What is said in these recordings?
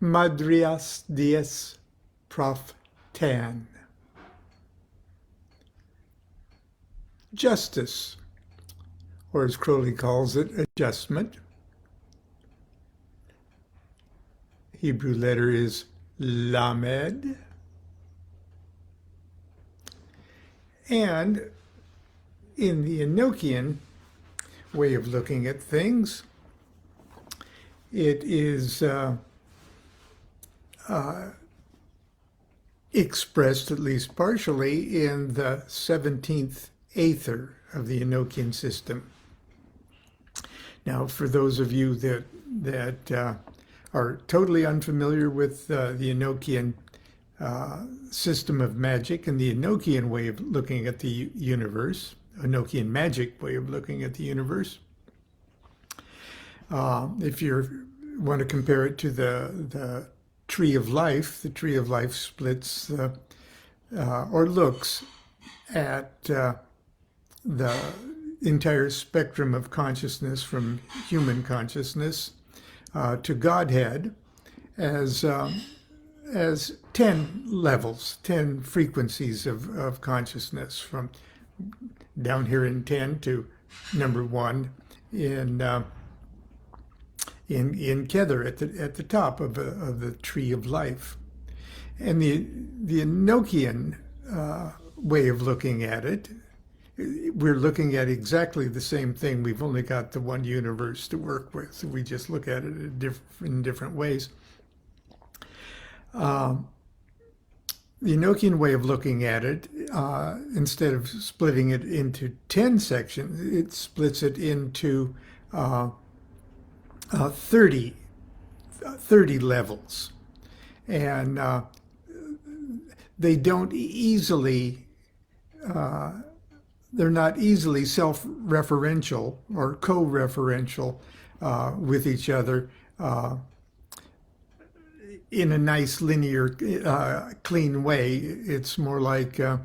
Madrias dies prof tan. Justice, or as Crowley calls it, adjustment. Hebrew letter is lamed. And in the Enochian way of looking at things, it is expressed, at least partially, in the 17th Aethyr of the Enochian system. Now, for those of you that are totally unfamiliar with the Enochian system of magic and the Enochian way of looking at the universe, Enochian magic way of looking at the universe, if you want to compare it to the tree of life, the tree of life splits or looks at the entire spectrum of consciousness from human consciousness to Godhead as 10 levels, 10 frequencies of consciousness, from down here in 10 to number 1 in Kether at the top of the tree of life. And the Enochian way of looking at it, we're looking at exactly the same thing. We've only got the one universe to work with. We just look at it in different ways. The Enochian way of looking at it, instead of splitting it into 10 sections, it splits it into 30 levels. And they don't easily, they're not easily self-referential or co-referential with each other in a nice, linear, clean way. It's more like a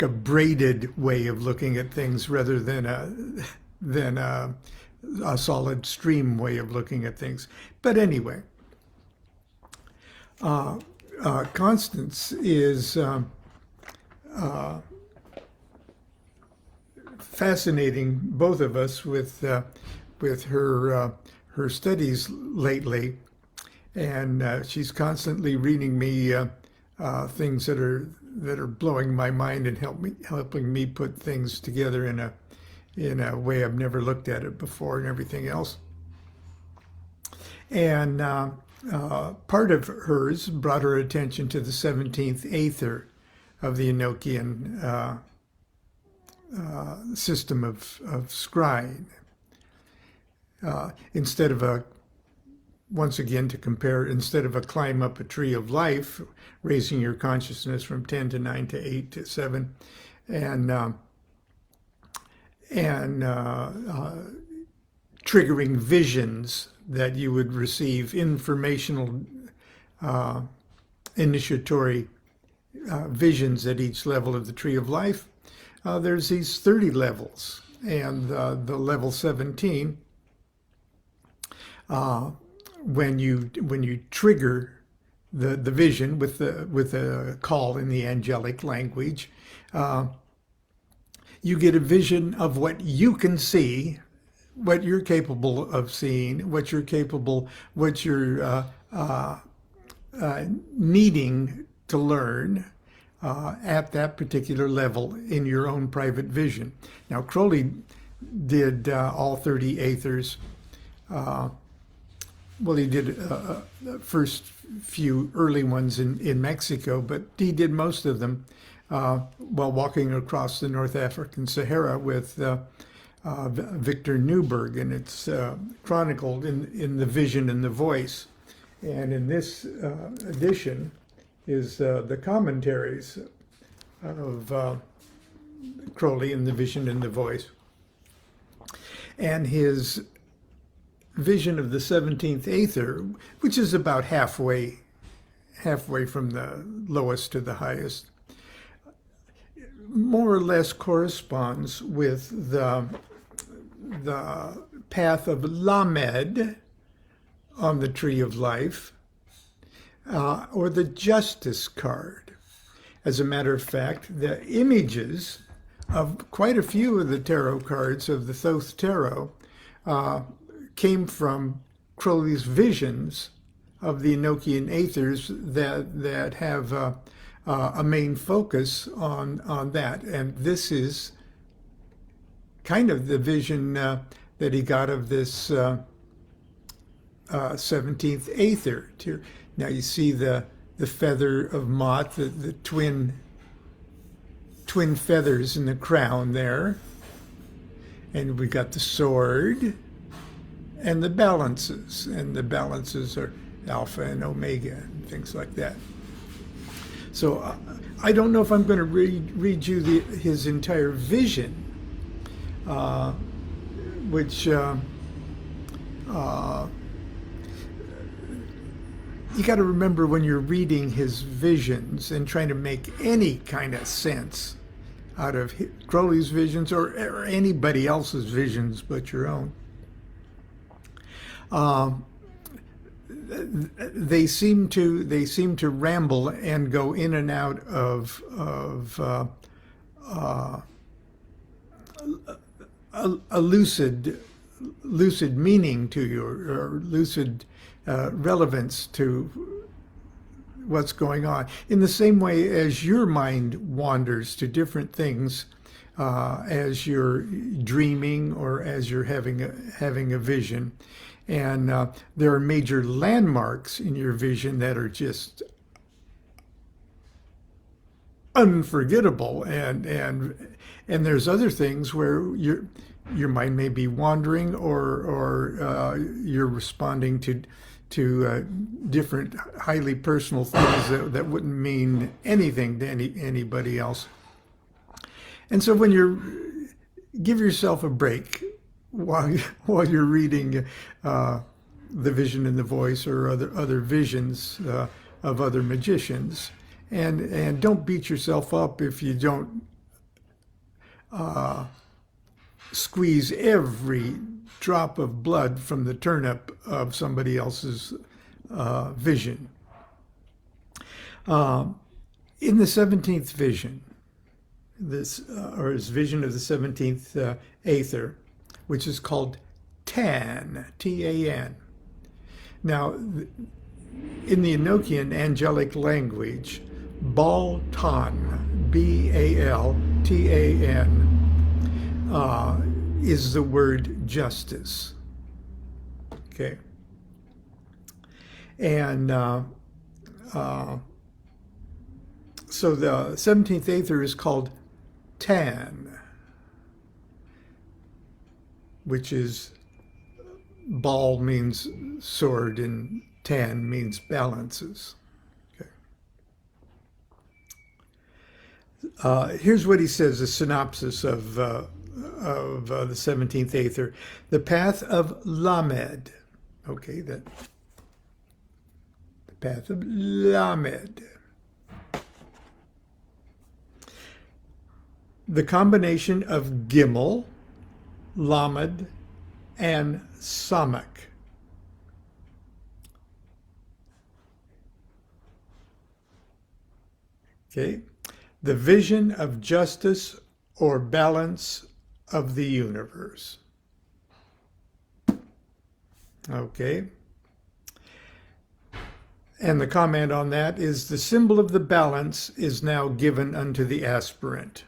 braided way of looking at things rather than a solid stream way of looking at things. But anyway, Constance is fascinating both of us with her studies lately, and she's constantly reading me things that are blowing my mind and helping me put things together in a way I've never looked at it before and everything else. And part of hers brought her attention to the 17th Aethyr of the Enochian system of scrying. Instead of once again to compare, instead of a climb up a tree of life, raising your consciousness from 10 to 9 to 8 to 7, and triggering visions that you would receive, informational initiatory visions at each level of the tree of life. There's these 30 levels, and the level 17, when you trigger the vision with a call in the angelic language, you get a vision of what you can see, what you're capable of seeing, what you're needing to learn at that particular level in your own private vision. Now, Crowley did all 30 Aethers. Well, he did the first few early ones in Mexico, but he did most of them while walking across the North African Sahara with Victor Newberg, and it's chronicled in The Vision and the Voice. And in this edition is the commentaries of Crowley in The Vision and the Voice. And his vision of the 17th Aethyr, which is about halfway from the lowest to the highest, more or less corresponds with the path of Lamed on the Tree of Life, or the Justice card. As a matter of fact, the images of quite a few of the tarot cards of the Thoth Tarot came from Crowley's visions of the Enochian Aethers that have a main focus on that. And this is kind of the vision that he got of this 17th Aethyr. Now you see the feather of Mot, the twin feathers in the crown there. And we got the sword and the balances. And the balances are Alpha and Omega and things like that. So I don't know if I'm going to read you his entire vision, which you got to remember when you're reading his visions and trying to make any kind of sense out of Crowley's visions or anybody else's visions but your own. They seem to ramble and go in and out of a lucid meaning to you, or lucid relevance to what's going on, in the same way as your mind wanders to different things as you're dreaming or as you're having a vision. And there are major landmarks in your vision that are just unforgettable, and there's other things where your mind may be wandering, or you're responding to different highly personal things that wouldn't mean anything to anybody else. And so when give yourself a break while you're reading the Vision in the Voice or other visions of other magicians, and don't beat yourself up if you don't squeeze every drop of blood from the turnip of somebody else's vision. In the 17th vision, or his vision of the 17th Aethyr, which is called Tan, T-A-N. Now, in the Enochian angelic language, BALTAN, B-A-L-T-A-N, is the word justice. Okay. And so the 17th Aethyr is called Tan, which is, ball means sword and tan means balances. Okay. Here's what he says, a synopsis of the 17th Aethyr. The path of Lamed. Okay, the path of Lamed. The combination of Gimel, Lamed, and Samak. Okay, the vision of justice or balance of the universe. Okay, and the comment on that is the symbol of the balance is now given unto the aspirant.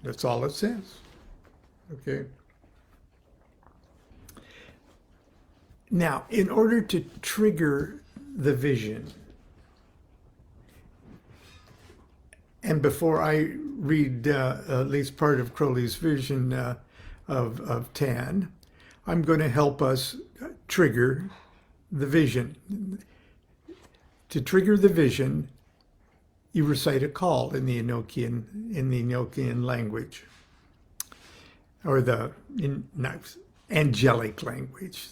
That's all it says. Okay. Now, in order to trigger the vision, and before I read at least part of Crowley's vision of Tan, I'm going to help us trigger the vision. To trigger the vision, you recite a call in the Enochian language, or angelic language.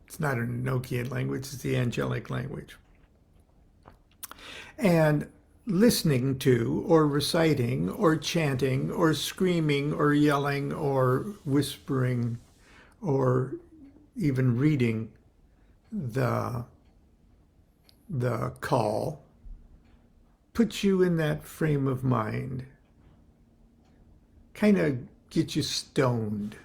It's not an Enochian language; it's the angelic language. And listening to or reciting or chanting or screaming or yelling or whispering or even reading the call puts you in that frame of mind, kind of get you stoned.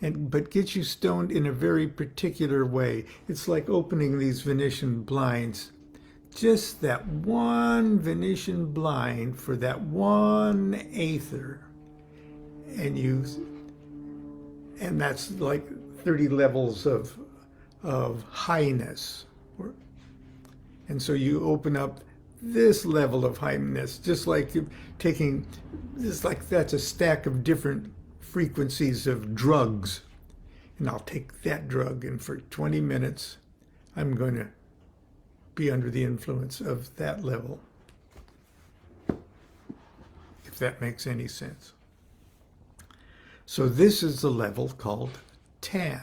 But get you stoned in a very particular way. It's like opening these Venetian blinds. Just that one Venetian blind for that one aether. And that's like 30 levels of highness. And so you open up this level of highness, just like you're taking, just like that's a stack of different frequencies of drugs. And I'll take that drug, and for 20 minutes, I'm going to be under the influence of that level. If that makes any sense. So this is the level called tan.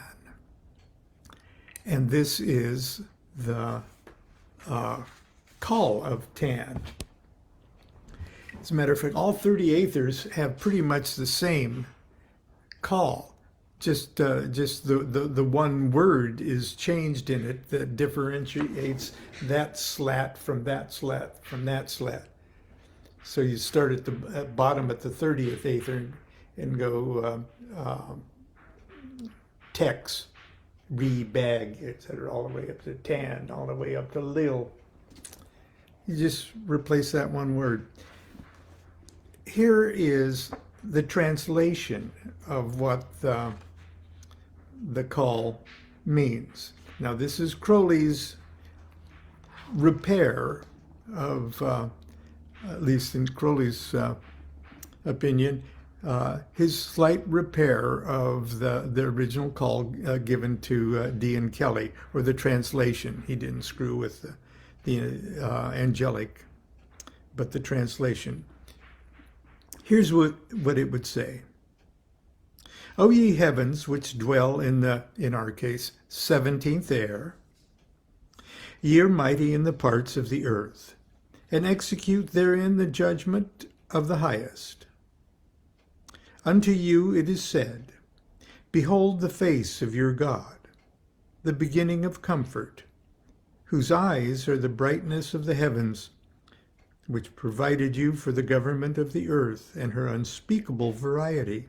And this is the call of tan. As a matter of fact, all 30 aethers have pretty much the same call. Just the one word is changed in it that differentiates that slat from that slat from that slat. So you start at the bottom at the 30th aether and go tex, re, bag, etc., all the way up to tan, all the way up to lil. You just replace that one word. Here is the translation of what the call means. Now, this is Crowley's repair of, at least in Crowley's opinion, his slight repair of the original call given to D. and Kelly, or the translation. He didn't screw with the angelic, but the translation. Here's what it would say. O ye heavens, which dwell in our case, 17th air, ye are mighty in the parts of the earth, and execute therein the judgment of the highest. Unto you it is said, behold the face of your God, the beginning of comfort, whose eyes are the brightness of the heavens, which provided you for the government of the earth and her unspeakable variety,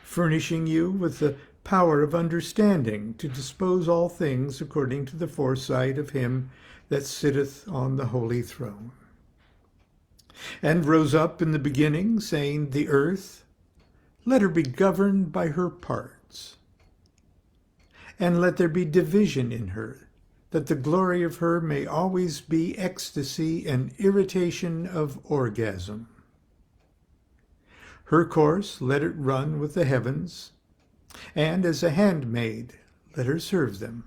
furnishing you with the power of understanding to dispose all things according to the foresight of him that sitteth on the holy throne. And rose up in the beginning, saying, the earth, let her be governed by her parts, and let there be division in her, that the glory of her may always be ecstasy and irritation of orgasm. Her course let it run with the heavens, and as a handmaid let her serve them.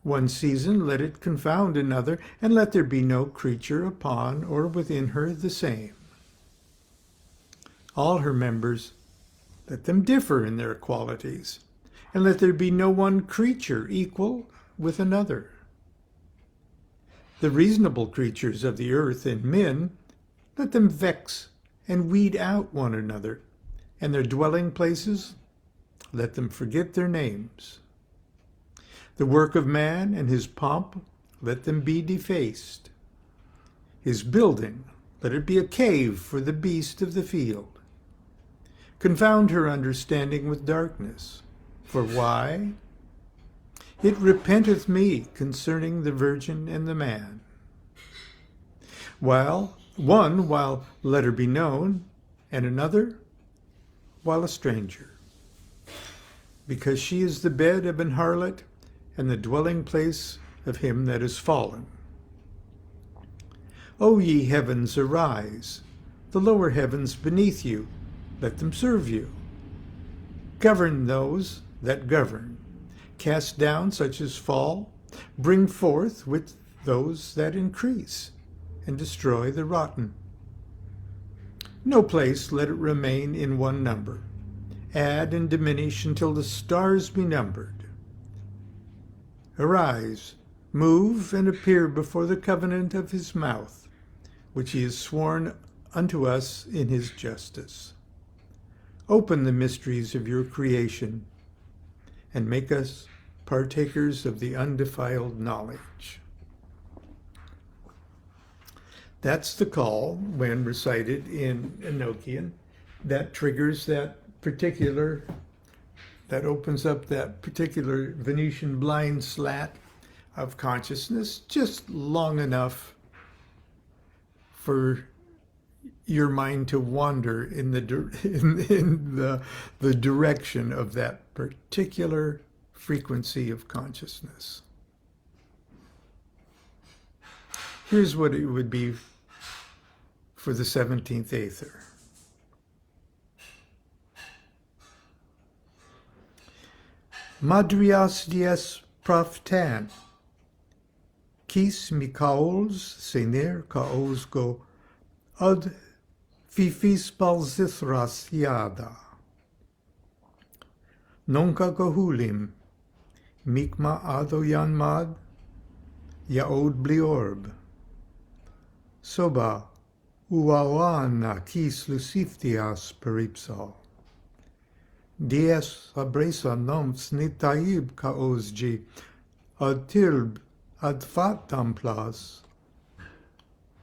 One season let it confound another, and let there be no creature upon or within her the same. All her members, let them differ in their qualities, and let there be no one creature equal with another. The reasonable creatures of the earth and men, let them vex and weed out one another, and their dwelling places, let them forget their names. The work of man and his pomp, let them be defaced. His building, let it be a cave for the beast of the field. Confound her understanding with darkness. For why? It repenteth me concerning the virgin and the man. While let her be known, and another, while a stranger. Because she is the bed of an harlot, and the dwelling place of him that is fallen. O ye heavens, arise, the lower heavens beneath you, let them serve you. Govern those that govern, cast down such as fall, bring forth with those that increase, and destroy the rotten. No place let it remain in one number. Add and diminish until the stars be numbered. Arise, move and appear before the covenant of his mouth, which he has sworn unto us in his justice. Open the mysteries of your creation and make us partakers of the undefiled knowledge. That's the call when recited in Enochian. That triggers that opens up that particular Venetian blind slat of consciousness just long enough for your mind to wander in the direction of that particular frequency of consciousness. Here's what it would be for the 17th Aethyr. Madrias dies proftan, kis mikaols sener kaos go ad fifis balzithras yada. Nonka gohulim, mikma adoyan mad, yaod bliorb. Soba uawana kis luciftias peripsal. Dies abresa noms nitaib kaosji, ad tilb ad fatam plas.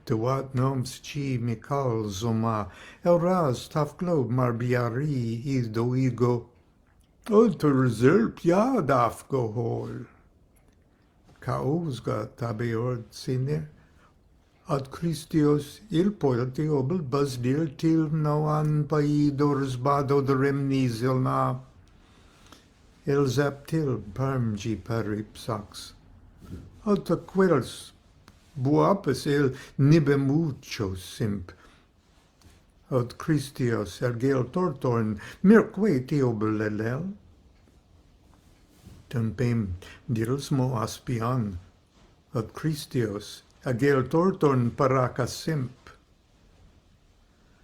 Tuat noms chi mikal zoma, elraz taf glob marbiari doigo, od terzerp yadaf gohol. Kaosga tabeord siner, ad Christios il poilti obel bazdil til noan paidors bado dremnis ilna, el zaptil parmji paripsax, ad taquils buapes el nibemucho simp, ad Christios ergel tortorn mirque tiobel elel, tempem dilsmo aspian, ad Christios agel tortorn paracas simp.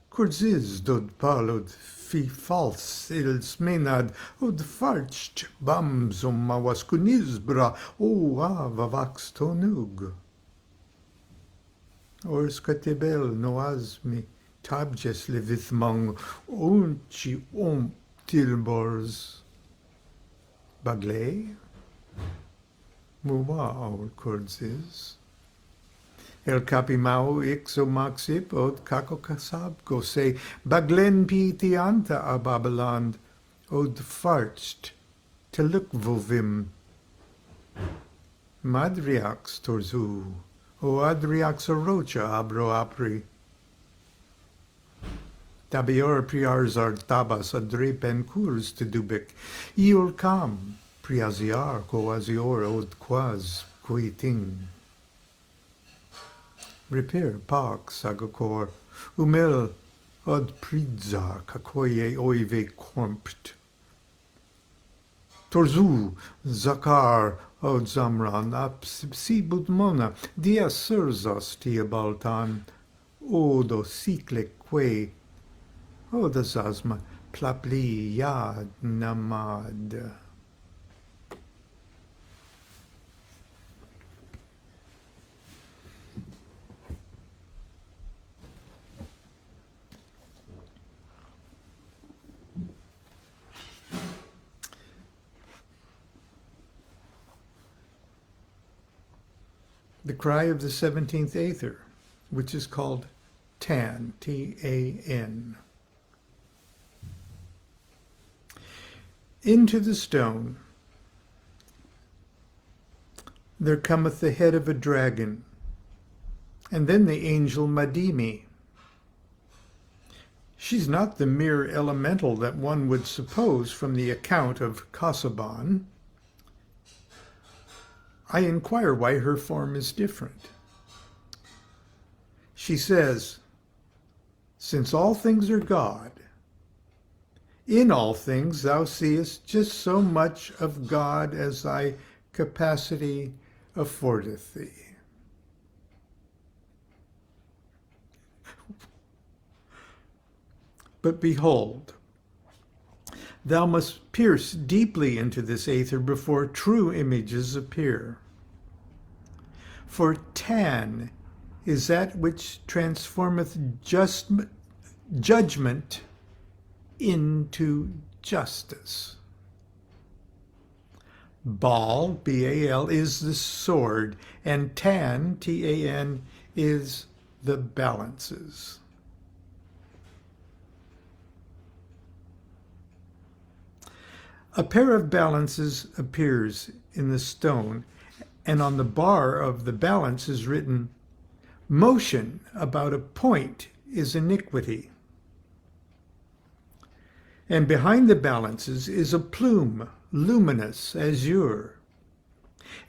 Curziz dod palud fi fals ils menad od farcht bamsum avascunisbra o avavax tonug. Ors catebel noasmi tabjes levithmang onchi tilbors. Bagley? Muwa our curziz. El capimau ixo maxip od kakokasab go se baglen pitianta a Babeland od farcht telukvovim madriax torzu o adriax orocha abro apri tabior priarzar tabas adre pencurs te dubik iul cam priaziar coazior od quas quiting. Repair pax agokor, umel ad pridzar kakoye oive kormt. Torzu zakar od zamran apsi budmona dia surzos tia baltan odo sikle que oda zazma plapli yad namad. The cry of the 17th Aethyr, which is called Tan, T-A-N. Into the stone there cometh the head of a dragon, and then the angel Madimi. She's not the mere elemental that one would suppose from the account of Casaubon. I inquire why her form is different. She says, since all things are God, in all things thou seest just so much of God as thy capacity affordeth thee. But behold, thou must pierce deeply into this aether before true images appear. For tan is that which transformeth judgment into justice. Bal, B-A-L, is the sword, and tan, T-A-N, is the balances. A pair of balances appears in the stone, and on the bar of the balance is written, "Motion about a point is iniquity." And behind the balances is a plume, luminous, azure.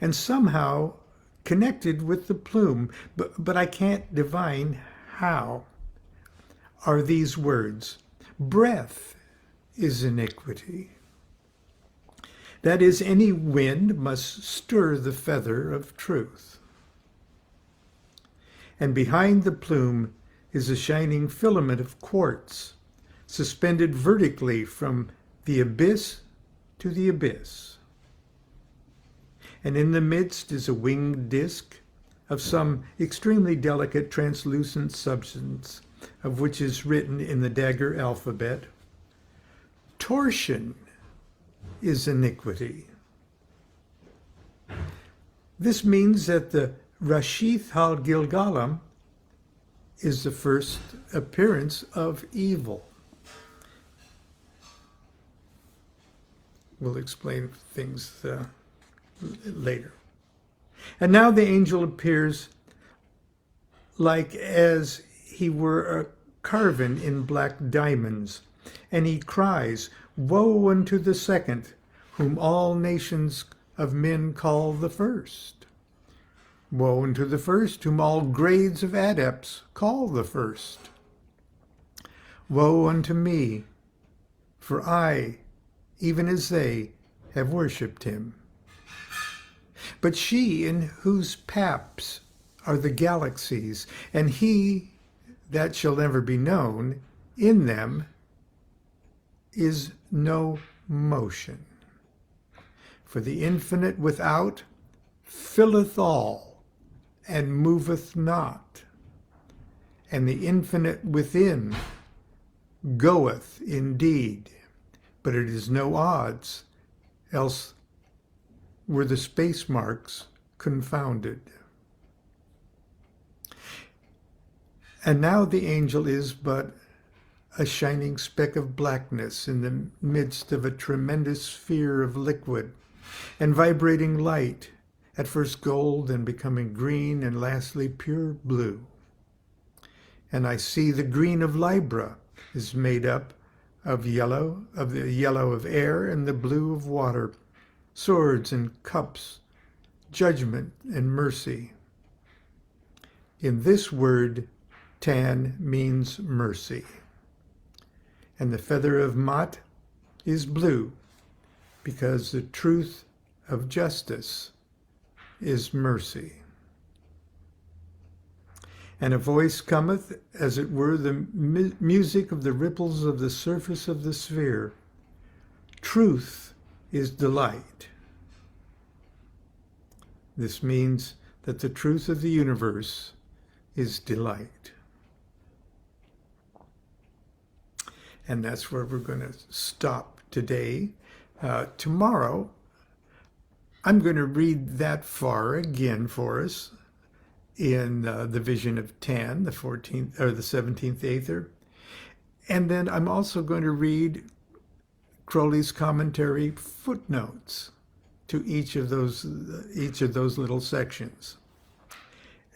And somehow connected with the plume, but I can't divine how, are these words, "Breath is iniquity." That is, any wind must stir the feather of truth. And behind the plume is a shining filament of quartz, suspended vertically from the abyss to the abyss. And in the midst is a winged disk of some extremely delicate translucent substance, of which is written in the dagger alphabet, "Torsion is iniquity." This means that the Rashith al-Gilgalam is the first appearance of evil. We'll explain things later. And now the angel appears like as he were a carven in black diamonds, and he cries, "Woe unto the second, whom all nations of men call the first. Woe unto the first, whom all grades of adepts call the first. Woe unto me, for I, even as they, have worshipped him. But she in whose paps are the galaxies, and he that shall never be known, in them is no motion. For the infinite without filleth all, and moveth not. And the infinite within goeth indeed, but it is no odds, else were the space marks confounded. And now the angel is but a shining speck of blackness in the midst of a tremendous sphere of liquid and vibrating light, at first gold and becoming green and lastly pure blue. And I see the green of Libra is made up of yellow, of the yellow of air and the blue of water, swords and cups, judgment and mercy. In this word, tan means mercy. And the feather of Mat is blue, because the truth of justice is mercy. And a voice cometh, as it were the music of the ripples of the surface of the sphere. Truth is delight. This means that the truth of the universe is delight. And that's where we're going to stop today. Tomorrow, I'm going to read that far again for us in the Vision of Tan, the 14th or the 17th Aethyr. And then I'm also going to read Crowley's commentary footnotes to each of those little sections.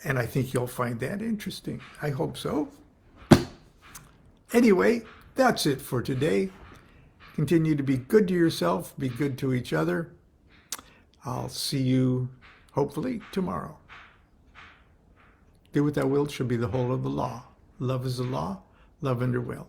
And I think you'll find that interesting. I hope so. Anyway, that's it for today. Continue to be good to yourself, be good to each other. I'll see you, hopefully, tomorrow. Do what thou wilt shall be the whole of the law. Love is the law, love under will.